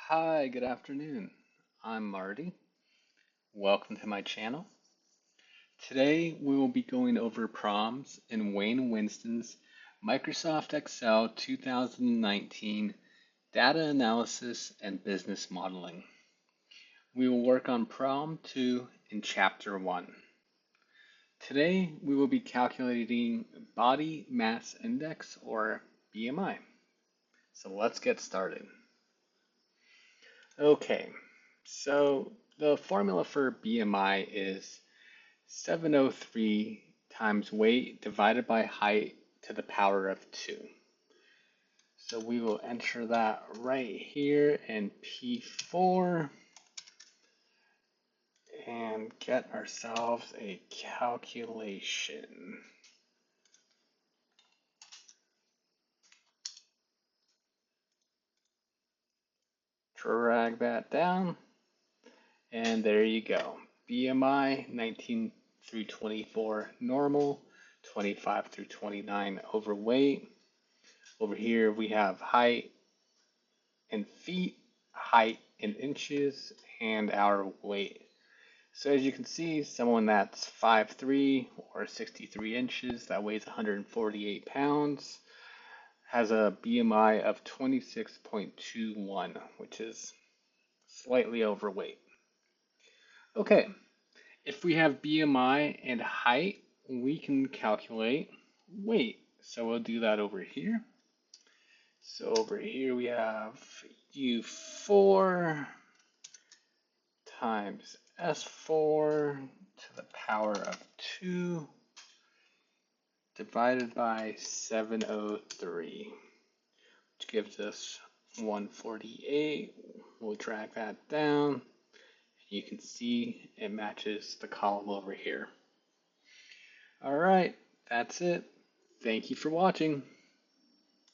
Hi, good afternoon. I'm Marty. Welcome to my channel. Today we will be going over problems in Wayne Winston's Microsoft Excel 2019 Data Analysis and Business Modeling. We will work on problem 2 in chapter 1. Today we will be calculating body mass index or BMI. So let's get started. Okay, so the formula for BMI is 703 times weight divided by height to the power of 2. So we will enter that right here in P4 and get ourselves a calculation. Drag that down, and there you go. BMI 19 through 24 normal, 25 through 29 overweight. Over here we have height in feet, height in inches, and our weight. So as you can see, someone that's 5'3" or 63 inches, that weighs 148 pounds, has a BMI of 26.21, which is slightly overweight. Okay, if we have BMI and height, we can calculate weight. So we'll do that over here. So over here we have U4 times S4 to the power of 2 divided by 703, which gives us 148. We'll drag that down. You can see it matches the column over here. All right, that's it. Thank you for watching.